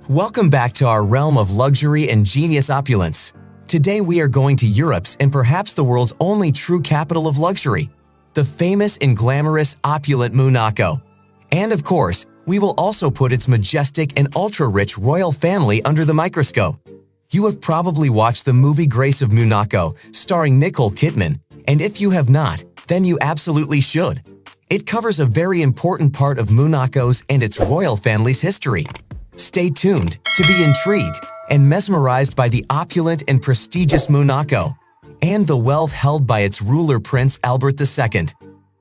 Welcome back to our realm of luxury and genius opulence. Today we are going to Europe's and perhaps the world's only true capital of luxury, the famous and glamorous opulent Monaco. And of course, we will also put its majestic and ultra-rich royal family under the microscope. You have probably watched the movie Grace of Monaco, starring Nicole Kidman, and if you have not, then you absolutely should. It covers a very important part of Monaco's and its royal family's history. Stay tuned to be intrigued and mesmerized by the opulent and prestigious Monaco and the wealth held by its ruler Prince Albert II.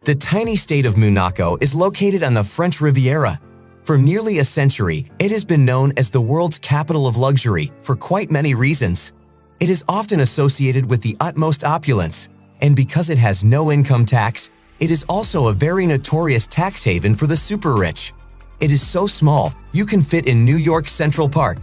The tiny state of Monaco is located on the French Riviera. For nearly a century, it has been known as the world's capital of luxury for quite many reasons. It is often associated with the utmost opulence, and because it has no income tax, it is also a very notorious tax haven for the super-rich. It is so small, you can fit in New York's Central Park.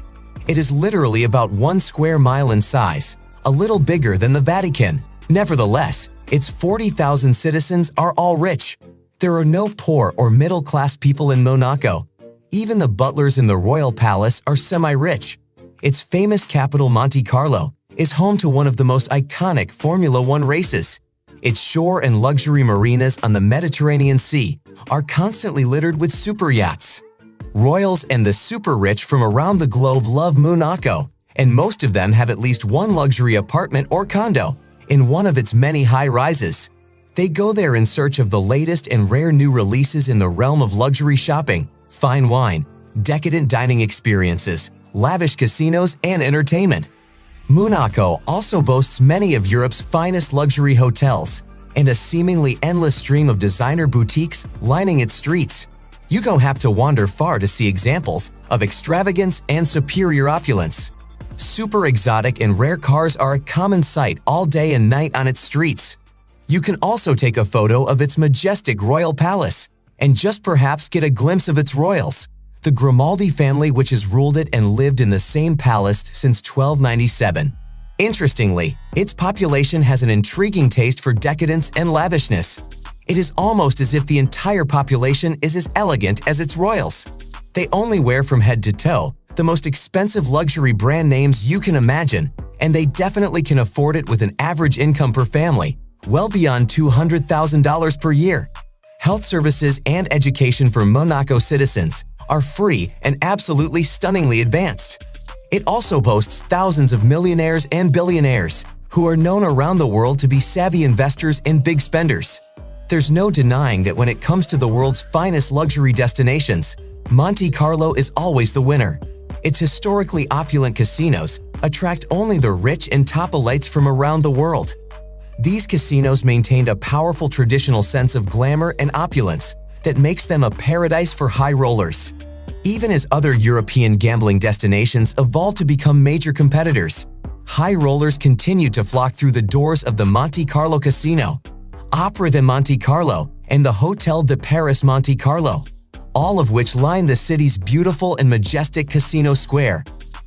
It is literally about 1 square mile in size, a little bigger than the Vatican. Nevertheless, its 40,000 citizens are all rich. There are no poor or middle-class people in Monaco. Even the butlers in the royal palace are semi-rich. Its famous capital Monte Carlo is home to one of the most iconic Formula One races. Its shore and luxury marinas on the Mediterranean Sea are constantly littered with super yachts. Royals and the super-rich from around the globe love Monaco, and most of them have at least one luxury apartment or condo in one of its many high-rises. They go there in search of the latest and rare new releases in the realm of luxury shopping, fine wine, decadent dining experiences, lavish casinos, and entertainment. Monaco also boasts many of Europe's finest luxury hotels and a seemingly endless stream of designer boutiques lining its streets. You don't have to wander far to see examples of extravagance and superior opulence. Super exotic and rare cars are a common sight all day and night on its streets. You can also take a photo of its majestic royal palace and just perhaps get a glimpse of its royals, the Grimaldi family, which has ruled it and lived in the same palace since 1297. Interestingly, its population has an intriguing taste for decadence and lavishness. It is almost as if the entire population is as elegant as its royals. They only wear from head to toe the most expensive luxury brand names you can imagine, and they definitely can afford it with an average income per family well beyond $200,000 per year. Health services and education for Monaco citizens are free and absolutely stunningly advanced. It also boasts thousands of millionaires and billionaires who are known around the world to be savvy investors and big spenders. There's no denying that when it comes to the world's finest luxury destinations, Monte Carlo is always the winner. Its historically opulent casinos attract only the rich and top elites from around the world. These casinos maintained a powerful traditional sense of glamour and opulence that makes them a paradise for high rollers. Even as other European gambling destinations evolve to become major competitors, high rollers continue to flock through the doors of the Monte Carlo Casino, Opera de Monte Carlo, and the Hotel de Paris Monte Carlo, all of which line the city's beautiful and majestic casino square.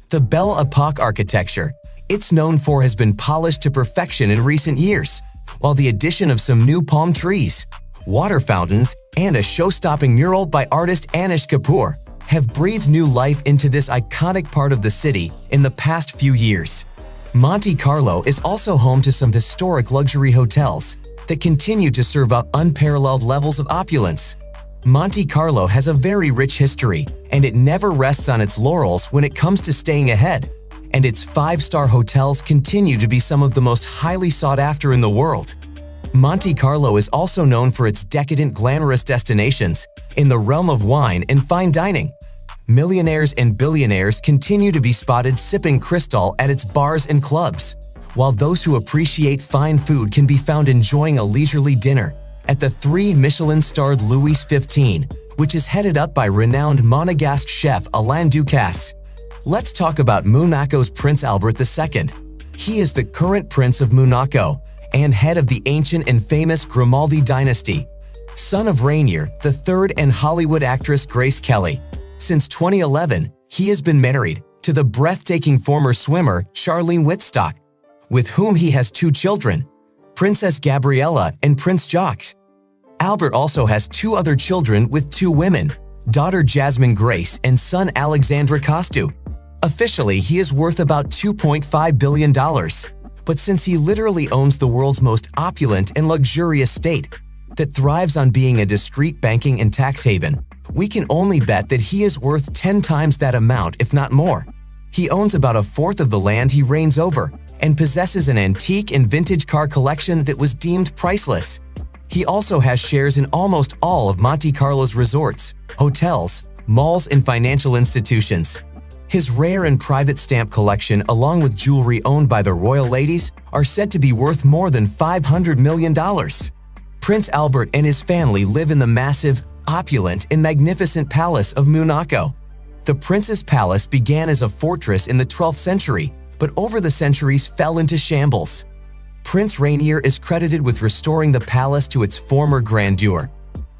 The Belle Epoque architecture it's known for has been polished to perfection in recent years, while the addition of some new palm trees, water fountains, and a show-stopping mural by artist Anish Kapoor have breathed new life into this iconic part of the city in the past few years. Monte Carlo is also home to some historic luxury hotels that continue to serve up unparalleled levels of opulence. Monte Carlo has a very rich history, and it never rests on its laurels when it comes to staying ahead. And its 5-star hotels continue to be some of the most highly sought after in the world. Monte Carlo is also known for its decadent, glamorous destinations in the realm of wine and fine dining. Millionaires and billionaires continue to be spotted sipping Cristal at its bars and clubs, while those who appreciate fine food can be found enjoying a leisurely dinner at the 3 Michelin-starred Louis XV, which is headed up by renowned Monegasque chef Alain Ducasse. Let's talk about Monaco's Prince Albert II. He is the current Prince of Monaco and head of the ancient and famous Grimaldi dynasty, son of Rainier III and Hollywood actress Grace Kelly. Since 2011, he has been married to the breathtaking former swimmer Charlene Wittstock, with whom he has 2 children, Princess Gabriella and Prince Jacques. Albert also has 2 other children with 2 women, daughter Jasmine Grace and son Alexandra Costu. Officially, he is worth about $2.5 billion. But since he literally owns the world's most opulent and luxurious state that thrives on being a discreet banking and tax haven, we can only bet that he is worth 10 times that amount, if not more. He owns about a fourth of the land he reigns over and possesses an antique and vintage car collection that was deemed priceless. He also has shares in almost all of Monte Carlo's resorts, hotels, malls, and financial institutions. His rare and private stamp collection, along with jewelry owned by the royal ladies, are said to be worth more than $500 million. Prince Albert and his family live in the massive, opulent, and magnificent Palace of Monaco. The prince's palace began as a fortress in the 12th century, but over the centuries fell into shambles. Prince Rainier is credited with restoring the palace to its former grandeur.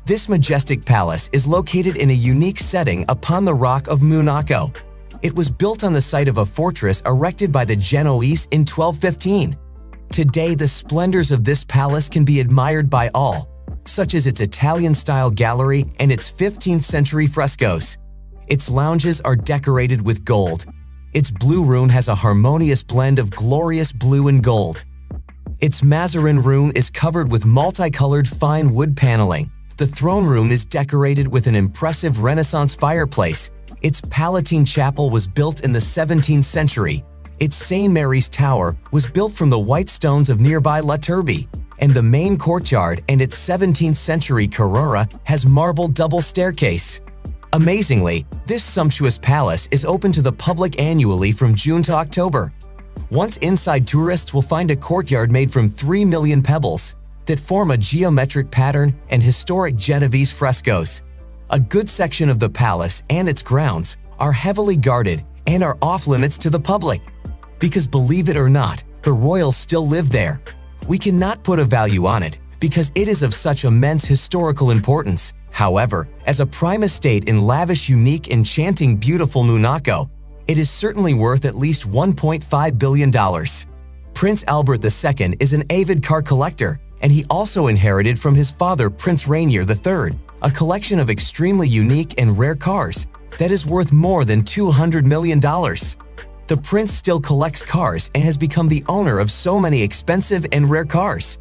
This majestic palace is located in a unique setting upon the Rock of Monaco. It was built on the site of a fortress erected by the Genoese in 1215. Today, the splendors of this palace can be admired by all, such as its Italian-style gallery and its 15th-century frescoes. Its lounges are decorated with gold. Its blue room has a harmonious blend of glorious blue and gold. Its Mazarin room is covered with multicolored fine wood paneling. The throne room is decorated with an impressive Renaissance fireplace. Its Palatine Chapel was built in the 17th century. Its St. Mary's Tower was built from the white stones of nearby La Turbie, and the main courtyard and its 17th century Carrara has marble double staircase. Amazingly, this sumptuous palace is open to the public annually from June to October. Once inside, tourists will find a courtyard made from 3 million pebbles that form a geometric pattern and historic Genovese frescoes. A good section of the palace and its grounds are heavily guarded and are off-limits to the public. Because believe it or not, the royals still live there. We cannot put a value on it because it is of such immense historical importance. However, as a prime estate in lavish, unique, enchanting, beautiful Monaco, it is certainly worth at least $1.5 billion. Prince Albert II is an avid car collector, and he also inherited from his father, Prince Rainier III, a collection of extremely unique and rare cars that is worth more than $200 million. The prince still collects cars and has become the owner of so many expensive and rare cars.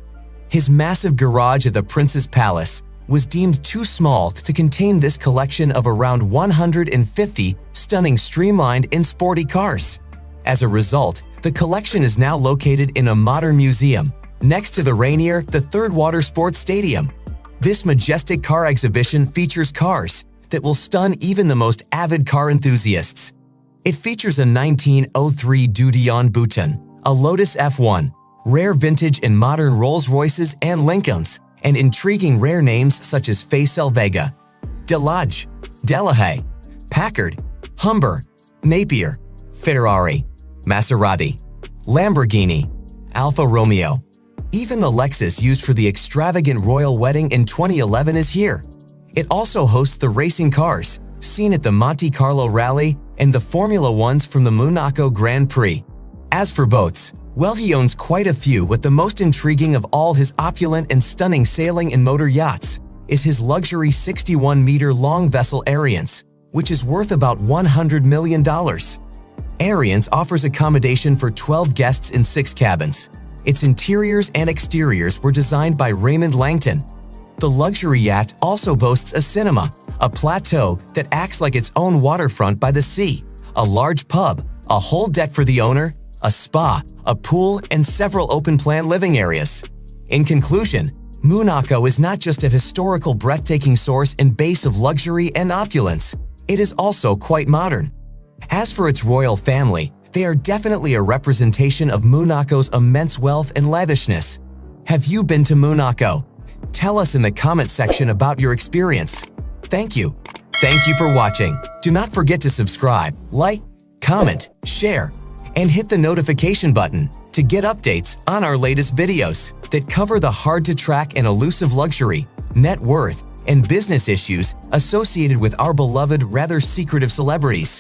His massive garage at the prince's palace was deemed too small to contain this collection of around 150 stunning, streamlined, and sporty cars. As a result, the collection is now located in a modern museum next to the Rainier III Water Sports Stadium. This majestic car exhibition features cars that will stun even the most avid car enthusiasts. It features a 1903 Dion Bouton, a Lotus F1, rare vintage and modern Rolls-Royces and Lincolns, and intriguing rare names such as Facel Vega, Delage, Delahaye, Packard, Humber, Napier, Ferrari, Maserati, Lamborghini, Alfa Romeo. Even the Lexus used for the extravagant royal wedding in 2011 is here. It also hosts the racing cars seen at the Monte Carlo Rally and the Formula Ones from the Monaco Grand Prix. As for boats, well, he owns quite a few, but the most intriguing of all his opulent and stunning sailing and motor yachts is his luxury 61-meter-long vessel Ariance, which is worth about $100 million. Ariance offers accommodation for 12 guests in 6 cabins. Its interiors and exteriors were designed by Raymond Langton. The luxury yacht also boasts a cinema, a plateau that acts like its own waterfront by the sea, a large pub, a whole deck for the owner, a spa, a pool, and several open-plan living areas. In conclusion, Monaco is not just a historical, breathtaking source and base of luxury and opulence, it is also quite modern. As for its royal family, they are definitely a representation of Monaco's immense wealth and lavishness. Have you been to Monaco? Tell us in the comment section about your experience. Thank you. Thank you for watching. Do not forget to subscribe, like, comment, share, and hit the notification button to get updates on our latest videos that cover the hard-to-track and elusive luxury, net worth, and business issues associated with our beloved, rather secretive celebrities.